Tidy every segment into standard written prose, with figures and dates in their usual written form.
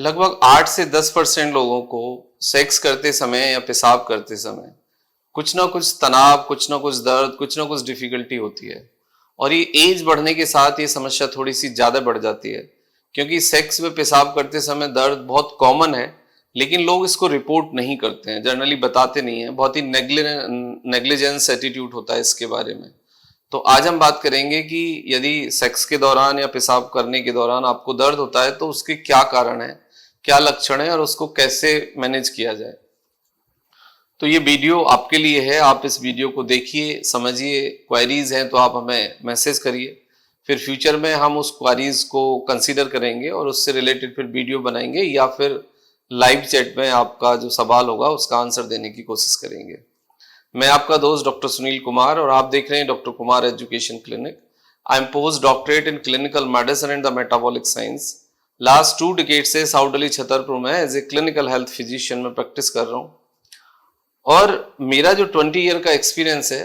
लगभग 8 से 10% लोगों को सेक्स करते समय या पेशाब करते समय कुछ ना कुछ तनाव, कुछ ना कुछ दर्द, कुछ ना कुछ डिफिकल्टी होती है। और ये एज बढ़ने के साथ ये समस्या थोड़ी सी ज्यादा बढ़ जाती है, क्योंकि सेक्स में पेशाब करते समय दर्द बहुत कॉमन है, लेकिन लोग इसको रिपोर्ट नहीं करते हैं, जनरली बताते नहीं हैं। बहुत ही नेग्लिजेंस एटीट्यूड होता है इसके बारे में। तो आज हम बात करेंगे कि यदि सेक्स के दौरान या पेशाब करने के दौरान आपको दर्द होता है तो उसके क्या कारण है, क्या लक्षण है और उसको कैसे मैनेज किया जाए। तो ये वीडियो आपके लिए है, आप इस वीडियो को देखिए, समझिए। क्वेरीज हैं तो आप हमें मैसेज करिए, फिर फ्यूचर में हम उस क्वेरीज को कंसीडर करेंगे और उससे रिलेटेड फिर वीडियो बनाएंगे, या फिर लाइव चैट में आपका जो सवाल होगा उसका आंसर देने की कोशिश करेंगे। मैं आपका दोस्त डॉक्टर सुनील कुमार और आप देख रहे हैं doctor Kumar education clinic. I am post doctorate in clinical medicine and the metabolic science. Last 2 decade से साउथ दिल्ली छतरपुर में as a clinical health physician में प्रैक्टिस कर रहा हूँ। और मेरा जो 20 ईयर का एक्सपीरियंस है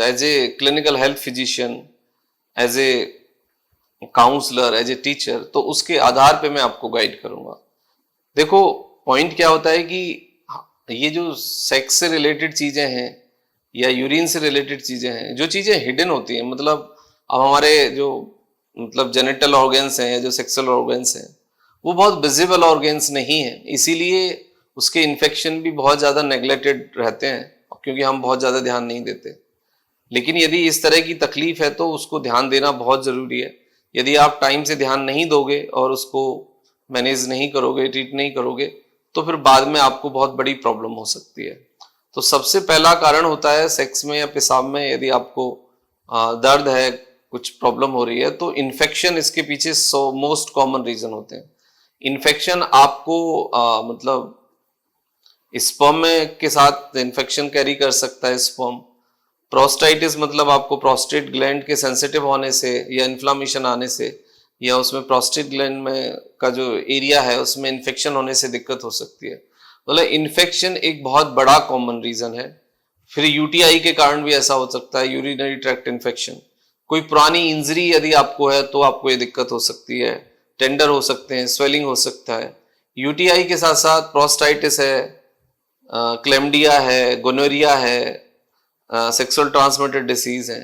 as a clinical health physician, as a counsellor, as a teacher, तो उसके आधार पे मैं आपको गाइड करूंगा। देखो, पॉइंट क्या होता है कि ये जो सेक्स से रिलेटेड चीजें हैं या यूरिन से रिलेटेड चीजें हैं, जो चीजें हिडन होती हैं, मतलब अब हमारे जो जेनिटल ऑर्गन्स हैं या जो सेक्सुअल ऑर्गन्स हैं वो बहुत विजिबल ऑर्गन्स नहीं है, इसीलिए उसके इन्फेक्शन भी बहुत ज़्यादा नेग्लेक्टेड रहते हैं, क्योंकि हम बहुत ज़्यादा ध्यान नहीं देते। लेकिन यदि इस तरह की तकलीफ है तो उसको ध्यान देना बहुत ज़रूरी है। यदि आप टाइम से ध्यान नहीं दोगे और उसको मैनेज नहीं करोगे, ट्रीट नहीं करोगे, तो फिर बाद में आपको बहुत बड़ी प्रॉब्लम हो सकती है। तो सबसे पहला कारण होता है सेक्स में या पेशाब में, यदि आपको दर्द है, कुछ प्रॉब्लम हो रही है, तो इन्फेक्शन इसके पीछे मोस्ट कॉमन रीजन होते हैं। इन्फेक्शन आपको स्पर्म में के साथ इन्फेक्शन कैरी कर सकता है। स्पर्म प्रोस्टाइटिस मतलब आपको प्रोस्टेट ग्लैंड के सेंसिटिव होने से या इन्फ्लामेशन आने से, या उसमें प्रोस्टेट ग्लैंड में का जो एरिया है उसमें इन्फेक्शन होने से दिक्कत हो सकती है। मतलब इन्फेक्शन एक बहुत बड़ा कॉमन रीजन है। फिर यूटीआई के कारण भी ऐसा हो सकता है, यूरिनरी ट्रैक्ट इन्फेक्शन। कोई पुरानी इंजरी यदि आपको है तो आपको ये दिक्कत हो सकती है। टेंडर हो सकते हैं, स्वेलिंग हो सकता है। यूटीआई के साथ साथ प्रोस्टाइटिस है, क्लेमडिया है, गोनोरिया है, सेक्सुअल ट्रांसमिटेड डिसीज है।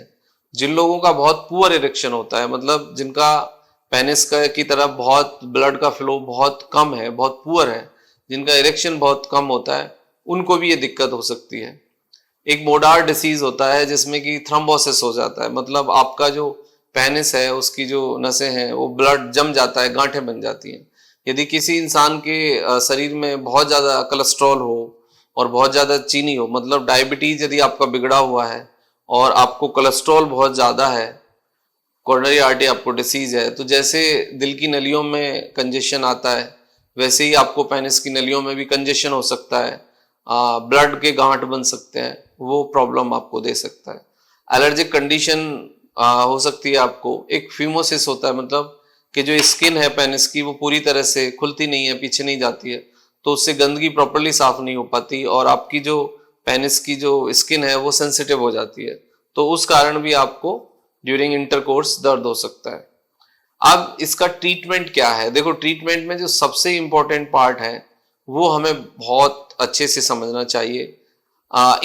जिन लोगों का बहुत पुअर इरेक्शन होता है, मतलब जिनका पेनिस की तरफ बहुत ब्लड का फ्लो बहुत कम है, बहुत पुअर है, जिनका इरेक्शन बहुत कम होता है, उनको भी ये दिक्कत हो सकती है। एक मोडार डिसीज होता है जिसमें कि थ्रोम्बोसिस हो जाता है, मतलब आपका जो पेनिस है उसकी जो नसें हैं वो ब्लड जम जाता है, गांठें बन जाती हैं। यदि किसी इंसान के शरीर में बहुत ज़्यादा कोलेस्ट्रॉल हो और बहुत ज़्यादा चीनी हो, मतलब डायबिटीज यदि आपका बिगड़ा हुआ है और आपको कोलेस्ट्रॉल बहुत ज़्यादा है, कोरोनरी आर्टरी आपको डिसीज है, तो जैसे दिल की नलियों में कंजेशन आता है वैसे ही आपको पेनिस की नलियों में भी कंजेशन हो सकता है, ब्लड के गांठ बन सकते हैं, वो प्रॉब्लम आपको दे सकता है। एलर्जिक कंडीशन हो सकती है आपको। एक फिमोसिस होता है, मतलब कि जो स्किन है पेनिस की वो पूरी तरह से खुलती नहीं है, पीछे नहीं जाती है, तो उससे गंदगी प्रॉपर्ली साफ नहीं हो पाती और आपकी जो पेनिस की जो स्किन है वो सेंसिटिव हो जाती है, तो उस कारण भी आपको ड्यूरिंग इंटरकोर्स दर्द हो सकता है। अब इसका ट्रीटमेंट क्या है? देखो, ट्रीटमेंट में जो सबसे इंपॉर्टेंट पार्ट है वो हमें बहुत अच्छे से समझना चाहिए।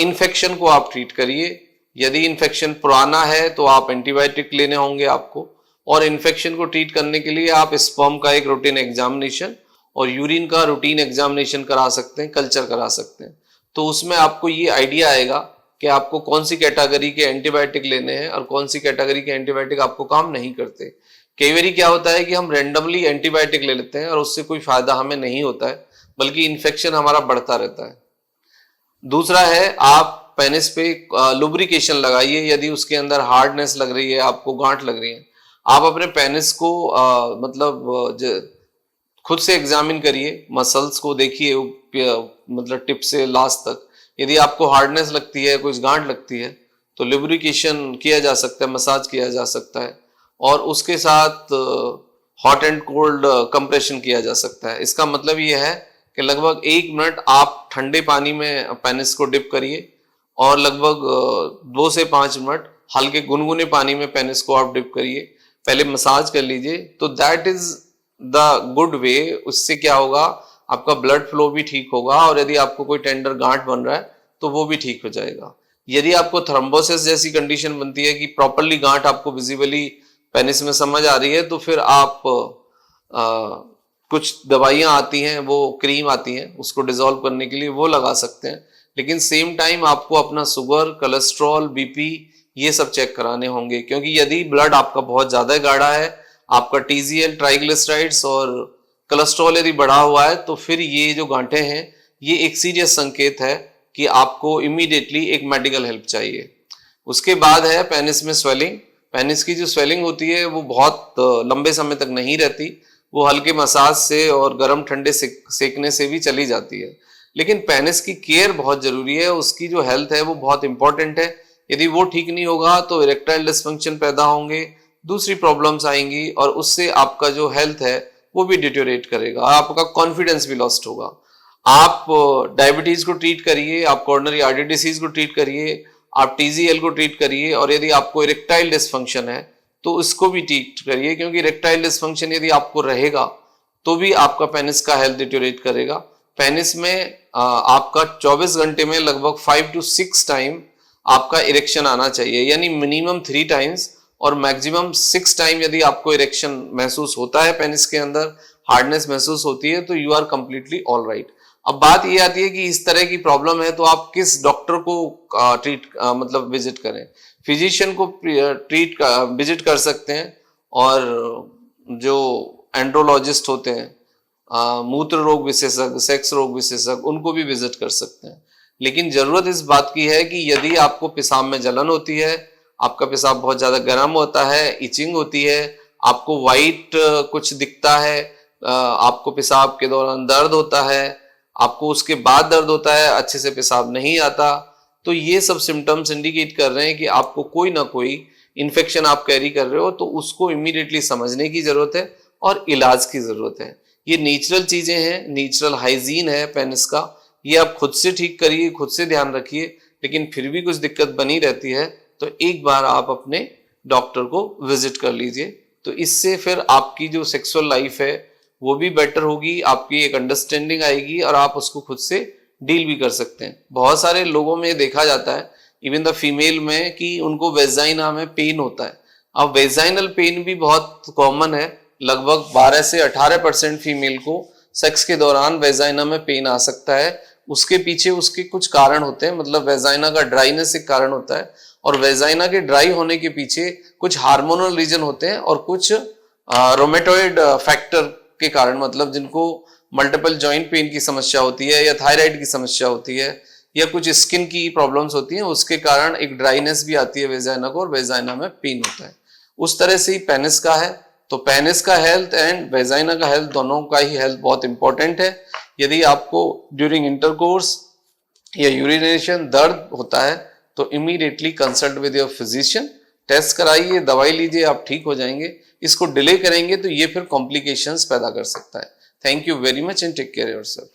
इन्फेक्शन को आप ट्रीट करिए। यदि इन्फेक्शन पुराना है तो आप एंटीबायोटिक लेने होंगे आपको, और इन्फेक्शन को ट्रीट करने के लिए आप स्पर्म का एक रूटीन एग्जामिनेशन और यूरिन का रूटीन एग्जामिनेशन करा सकते हैं, कल्चर करा सकते हैं। तो उसमें आपको ये आइडिया आएगा कि आपको कौन सी कैटेगरी के एंटीबायोटिक लेने हैं और कौन सी कैटेगरी के एंटीबायोटिक आपको काम नहीं करते। कई बार क्या होता है कि हम रैंडमली एंटीबायोटिक ले लेते हैं और उससे कोई फायदा हमें नहीं होता है, बल्कि इन्फेक्शन हमारा बढ़ता रहता है। दूसरा है, आप पेनिस पे लुब्रिकेशन लगाइए। यदि उसके अंदर हार्डनेस लग रही है, आपको गांठ लग रही है, आप अपने पेनिस को खुद से एग्जामिन करिए, मसल्स को देखिए, मतलब टिप से लास्ट तक। यदि आपको हार्डनेस लगती है, कुछ गांठ लगती है, तो लुब्रिकेशन किया जा सकता है, मसाज किया जा सकता है, और उसके साथ हॉट एंड कोल्ड कंप्रेशन किया जा सकता है। इसका मतलब ये है कि लगभग 1 मिनट आप ठंडे पानी में पेनिस को डिप करिए और लगभग 2 से 5 मिनट हल्के गुनगुने पानी में पेनिस को आप डिप करिए, पहले मसाज कर लीजिए। तो that is the good way, उससे क्या होगा, आपका ब्लड फ्लो भी ठीक होगा और यदि आपको कोई टेंडर गांठ बन रहा है तो वो भी ठीक हो जाएगा। यदि आपको थ्रोम्बोसिस जैसी कंडीशन बनती है कि प्रॉपरली गांठ आपको विजिबली पेनिस में समझ आ रही है, तो फिर आप कुछ दवाइयां आती हैं, वो क्रीम आती हैं उसको डिसॉल्व करने के लिए, वो लगा सकते हैं। लेकिन सेम टाइम आपको अपना शुगर, कोलेस्ट्रॉल, बीपी ये सब चेक कराने होंगे, क्योंकि यदि ब्लड आपका बहुत ज्यादा गाढ़ा है, आपका टीजीएल, ट्राइग्लिसराइड्स और कोलेस्ट्रॉल यदि बढ़ा हुआ है, तो फिर ये जो गांठें हैं ये एक सीरियस संकेत है कि आपको इमीडिएटली एक मेडिकल हेल्प चाहिए। उसके बाद है पेनिस में स्वेलिंग। पेनिस की जो स्वेलिंग होती है वो बहुत लंबे समय तक नहीं रहती, वो हल्के मसाज से और गर्म ठंडे सेकने से भी चली जाती है। लेकिन पेनिस की केयर बहुत जरूरी है, उसकी जो हेल्थ है वो बहुत इंपॉर्टेंट है। यदि वो ठीक नहीं होगा तो इरेक्टाइल डिसफंक्शन पैदा होंगे, दूसरी प्रॉब्लम्स आएंगी और उससे आपका जो हेल्थ है वो भी डिटोरेट करेगा, आपका कॉन्फिडेंस भी लॉस्ट होगा। आप डायबिटीज को ट्रीट करिए, आप कोरोनरी आर्टरी डिसीज को ट्रीट करिए, आप टीजीएल को ट्रीट करिए, और यदि आपको इरेक्टाइल डिसफंक्शन है तो इसको भी ट्रीट करिए, क्योंकि इरेक्टाइल डिसफंक्शन यदि आपको रहेगा तो भी आपका पेनिस का हेल्थ डिटोरेट करेगा। पेनिस में आपका 24 घंटे में लगभग 5 to 6 टाइम आपका इरेक्शन आना चाहिए, यानी मिनिमम 3 टाइम्स और मैक्सिमम 6 टाइम यदि आपको इरेक्शन महसूस होता है, पेनिस के अंदर हार्डनेस महसूस होती है, तो you are completely all right. अब बात ये आती है कि इस तरह की प्रॉब्लम है तो आप किस डॉक्टर को मतलब विजिट करें। फिजिशियन को विजिट कर सकते हैं, और जो एंड्रोलॉजिस्ट होते हैं, मूत्र रोग विशेषज्ञ, सेक्स रोग विशेषज्ञ, उनको भी विजिट कर सकते हैं। लेकिन जरूरत इस बात की है कि यदि आपको पेशाब में जलन होती है, आपका पेशाब बहुत ज्यादा गर्म होता है, इचिंग होती है, आपको वाइट कुछ दिखता है, आपको पेशाब के दौरान दर्द होता है, आपको उसके बाद दर्द होता है, अच्छे से पेशाब नहीं आता, तो ये सब सिम्टम्स इंडिकेट कर रहे हैं कि आपको कोई ना कोई इन्फेक्शन आप कैरी कर रहे हो, तो उसको इमीडिएटली समझने की जरूरत है और इलाज की जरूरत है। ये नेचुरल चीजें हैं, नेचुरल हाइजीन है पेनिस का, ये आप खुद से ठीक करिए, खुद से ध्यान रखिए। लेकिन फिर भी कुछ दिक्कत बनी रहती है तो एक बार आप अपने डॉक्टर को विजिट कर लीजिए, तो इससे फिर आपकी जो सेक्सुअल लाइफ है वो भी बेटर होगी, आपकी एक अंडरस्टैंडिंग आएगी और आप उसको खुद से डील भी कर सकते हैं। बहुत सारे लोगों में देखा जाता है, इवन द फीमेल में, कि उनको वेजाइना में पेन होता है। अब वेजाइनल पेन भी बहुत कॉमन है, लगभग 12 से 18% फीमेल को सेक्स के दौरान वेजाइना में पेन आ सकता है। उसके पीछे उसके कुछ कारण होते हैं, मतलब वेजाइना का ड्राइनेस एक कारण होता है, और वेजाइना के ड्राई होने के पीछे कुछ हार्मोनल रीजन होते हैं और कुछ रोमेटॉइड फैक्टर के कारण, मतलब जिनको मल्टीपल जॉइंट पेन की समस्या होती है या थायराइड की समस्या होती है या कुछ स्किन की प्रॉब्लम्स होती हैं, उसके कारण एक ड्राइनेस भी आती है वेजाइना को और वेजाइना में पेन होता है। उस तरह से ही पेनिस का है, तो पेनिस का हेल्थ एंड वेजाइना का हेल्थ, दोनों का ही हेल्थ बहुत इंपॉर्टेंट है। यदि आपको ड्यूरिंग इंटरकोर्स या यूरिनेशन दर्द होता है तो immediately consult with your physician, test कराइए, दवाई लीजिए, आप ठीक हो जाएंगे। इसको डिले करेंगे तो ये फिर कॉम्प्लिकेशंस पैदा कर सकता है। Thank you very much and take care yourself.